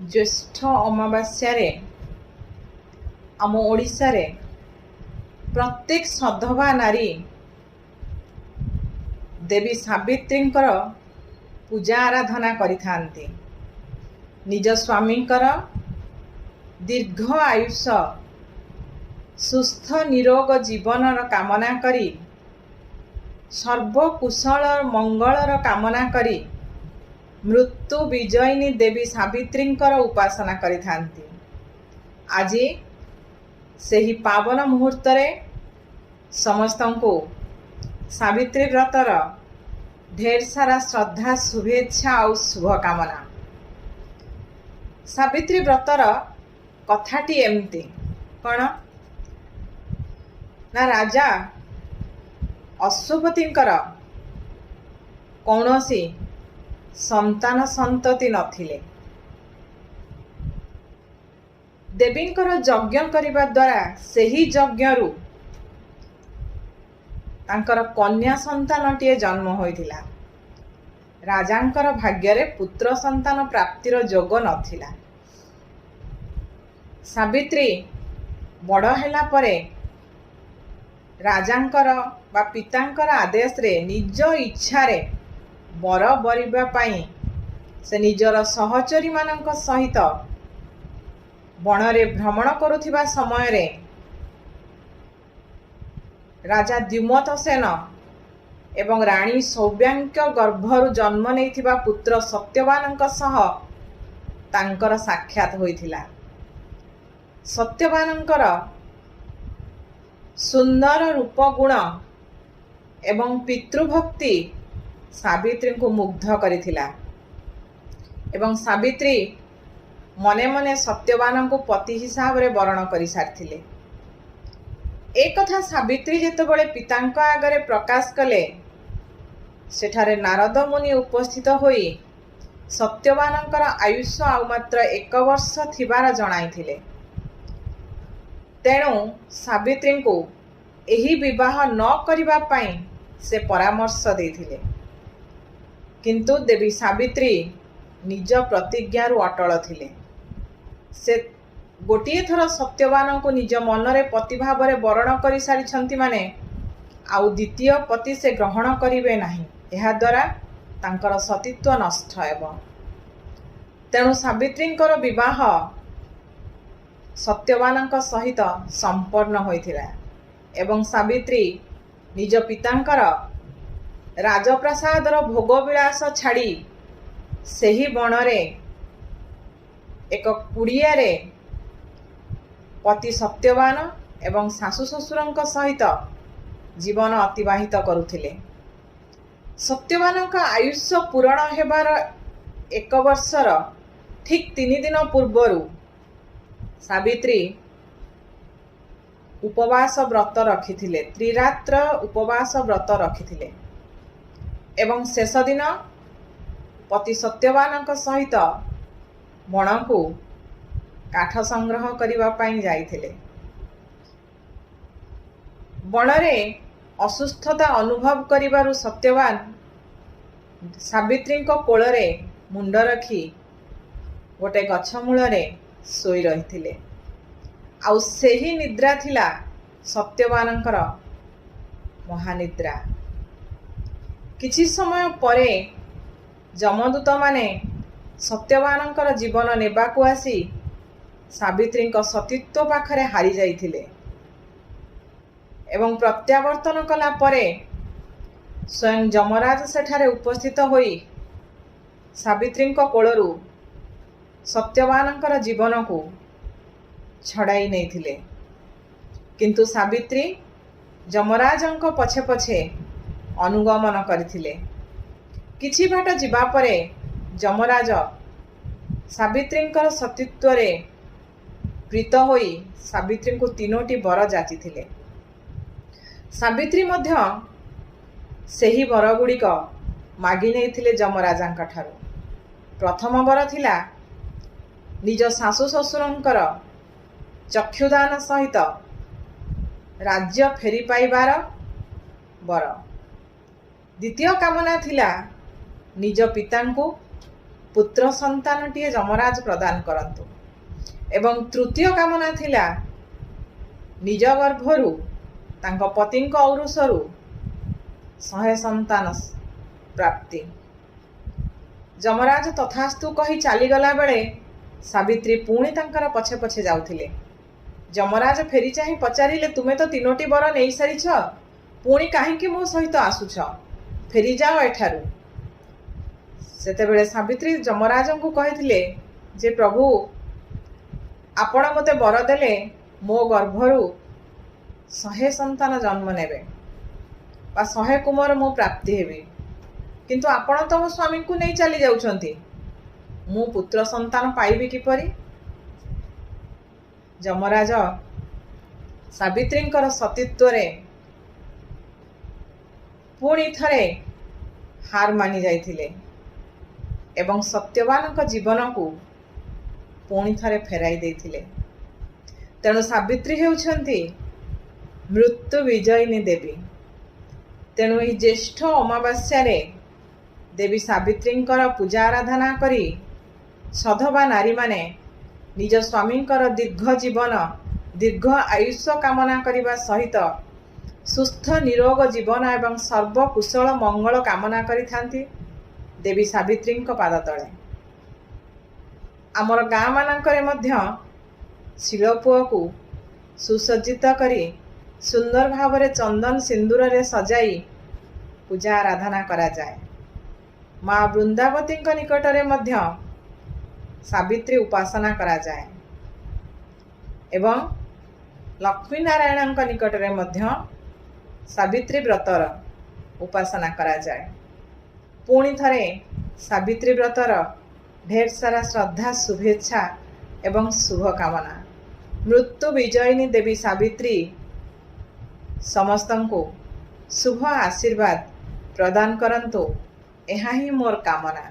ज्येष्ठ अमावास्या आम ओडिशा रे प्रत्येक सधवा नारी देवी सावित्री पूजा आराधना करिथांती। निज स्वामींकर दीर्घ आयुष सुस्थ निरोग जीवन कामना करी सर्वकुशल मंगलर कामना करी मृत्यु विजयिनी देवी सावित्री उपासना करिथांती। आज सही पावन मुहूर्त समस्त को सावित्री व्रतर ढेर सारा श्रद्धा शुभेच्छा और शुभकामना। सावित्री व्रतर कथाटी एमती कौन ना राजा अश्वपतिंकर कौनसी संतान संतति नथिले। देवींकर यज्ञ करिबा द्वारा सही यज्ञरु तांकर कन्या संतानटीए जन्म होइथिला। राजांकर भाग्ୟରେ पुत्र संतान प्राप्तिर जोग नथिला। सावित्री बड़ हैला परे राजांकर बा पितांकर आदेश रे निज इच्छा रे बर बरिबा पाई से निजर सहचरी मानक सहित बणरे भ्रमण करुथिबा समय रे राजा द्युमत सेन एवं राणी सौव्यांक्य गर्भरु जन्म नेइथिबा पुत्र सत्यवानक सह तांकर साक्षात होइथिला। सत्यवानकर सुंदर रूप गुण एवं पितृभक्ति सावित्री को मुग्ध करिथिला एवं सावित्री मने मने सत्यवान को पति हिसाब रे वर्ण करि सारथिले। एक कथा सावित्री जेतेबेले पितांक आगरे प्रकाश कले सेठारे नारद मुनि उपस्थित होई सत्यवानकर आयुष आउ मात्र 1 वर्ष थिबार जणाइथिले। तेणु सावित्री को एही विवाह न करिबा पाई से परामर्श देथिले। किंतु देवी सावित्री निज प्रतिज्ञारु अटल थिले। से गोटिए थर सत्यवान को निज मनरे पति भाव रे वर्ण करि सारिछंती माने आउ द्वितीय पति से ग्रहण करिवे नाही। एहा द्वारा तांकर सतीत्व नष्ट हेबो। तेणु सावित्रींकर विवाह सत्यवानक सहित संपन्न होइथिला एवं सावित्री निज पितांकर राजप्रसादर भोग विलास छाड़ी सही बणरे एक कुड़िया रे पति सत्यवान एवं सासु ससुरंक सहित जीवन अतिबाहित करुथिले। सत्यवानक आयुष्य पूरण हेबार 1 वर्षर ठीक 3 दिन पूर्वरु सावित्री उपवास व्रत रखिथिले। त्रिरात्र उपवास व्रत रखिथिले एवं शेष दिन पति सत्यवानक सहित बण को काठ संग्रह करिबा पाई जाइथिले। बणरे असुस्थता अनुभव करिबारु सत्यवान सावित्री कोଳରେ मुंड रखी गोटे गछ मूलरे सोई रहिथिले। आउ सेही निद्रा थिला सत्यवानकर महानिद्रा। किछि समय परे जमदूत माने सत्यवानकर जीवन नेबाकू आसी सावित्री सतीत्व पाखरे हारी जाइथिले एवं प्रत्यावर्तन कला परे स्वयं जमराज सेठारे उपस्थित होई सावित्री कोळरू सत्यवानकर जीवन को छड़ाई नहीं। किंतु सावित्री जमराजंक पछे पछे अनुगमन करथिले। किछि बाट जिबा परे जमराज सावित्रींकर सतीत्व रे प्रीत होई सावित्री को 3टी वर जाचिथिले। सावित्री मध्य सेही वर गुड़िक मागी नेइथिले जमराजांक ठारू। प्रथम वर थिला निज सासु ससुरंकर चक्षुदान सहित राज्य फेरी पाइबार वर। द्वितीय कामना थिला निज पिता को ପୁତ୍ର ସନ୍ତାନଟିଏ ଯମରାଜ ପ୍ରଦାନ କରନ୍ତୁ। ଏବଂ ତୃତୀୟ କାମନା ଥିଲା ନିଜ ଗର୍ଭରୁ ତାଙ୍କ ପତିଙ୍କ ଔରୁସରୁ 100 ସନ୍ତାନ ପ୍ରାପ୍ତି। ଯମରାଜ ତଥାସ୍ତୁ କହି ଚାଲିଗଲା ବେଳେ ସାବିତ୍ରୀ ପୁଣି ତାଙ୍କର ପଛେ ପଛେ ଯାଉଥିଲେ। ଯମରାଜ ଫେରି ଚାହିଁ ପଚାରିଲେ, ତୁମେ ତ 3ଟି ବର ନେଇସାରିଛ, ପୁଣି କାହିଁକି ମୋ ସହିତ ଆସୁଛ? ଫେରିଯାଅ ଏଠାରୁ। ସେତେବେଳେ ସାବିତ୍ରୀ ଯମରାଜଙ୍କୁ କହିଥିଲେ ଯେ, ପ୍ରଭୁ, ଆପଣ ମୋତେ ବର ଦେଲେ ମୋ ଗର୍ଭରୁ 100 ସନ୍ତାନ ଜନ୍ମ ନେବେ ବା 100 କୁମାର ମୁଁ ପ୍ରାପ୍ତି ହେବି, କିନ୍ତୁ ଆପଣ ତ ମୋ ସ୍ୱାମୀଙ୍କୁ ନେଇ ଚାଲି ଯାଉଛନ୍ତି, ମୁଁ ପୁତ୍ର ସନ୍ତାନ ପାଇବି କିପରି? ଯମରାଜ ସାବିତ୍ରୀଙ୍କର ସତୀତ୍ୱରେ ପୁଣି ଥରେ ହାର ମାନି ଯାଇଥିଲେ ଏବଂ ସତ୍ୟବାନଙ୍କ ଜୀବନକୁ ପୁଣି ଥରେ ଫେରାଇ ଦେଇଥିଲେ। ତେଣୁ ସାବିତ୍ରୀ ହେଉଛନ୍ତି ମୃତ୍ୟୁ ବିଜୟିନୀ ଦେବୀ। ତେଣୁ ଏହି ଜ୍ୟେଷ୍ଠ ଅମାବାସ୍ୟାରେ ଦେବୀ ସାବିତ୍ରୀଙ୍କର ପୂଜା ଆରାଧନା କରି ସଧବା ନାରୀମାନେ ନିଜ ସ୍ୱାମୀଙ୍କର ଦୀର୍ଘ ଜୀବନ, ଦୀର୍ଘ ଆୟୁଷ କାମନା କରିବା ସହିତ ସୁସ୍ଥ ନିରୋଗ ଜୀବନ ଏବଂ ସର୍ବକୁଶଳ ମଙ୍ଗଳ କାମନା କରିଥାନ୍ତି ଦେବୀ ସାବିତ୍ରୀଙ୍କ ପାଦ ତଳେ। ଆମର ଗାଁ ମାନଙ୍କରେ ମଧ୍ୟ ଶିଳପୁଅକୁ ସୁସଜ୍ଜିତ କରି ସୁନ୍ଦର ଭାବରେ ଚନ୍ଦନ ସିନ୍ଦୁରରେ ସଜାଇ ପୂଜା ଆରାଧନା କରାଯାଏ। ମା ବୃନ୍ଦାବତୀଙ୍କ ନିକଟରେ ମଧ୍ୟ ସାବିତ୍ରୀ ଉପାସନା କରାଯାଏ ଏବଂ ଲକ୍ଷ୍ମୀ ନାରାୟଣଙ୍କ ନିକଟରେ ମଧ୍ୟ ସାବିତ୍ରୀ ବ୍ରତର ଉପାସନା କରାଯାଏ। ପୁଣି ଥରେ ସାବିତ୍ରୀ ବ୍ରତର ଢେର ସାରା ଶ୍ରଦ୍ଧା, ଶୁଭେଚ୍ଛା ଏବଂ ଶୁଭକାମନା। ମୃତ୍ୟୁ ବିଜୟିନୀ ଦେବୀ ସାବିତ୍ରୀ ସମସ୍ତଙ୍କୁ ଶୁଭ ଆଶୀର୍ବାଦ ପ୍ରଦାନ କରନ୍ତୁ, ଏହା ହିଁ ମୋର କାମନା।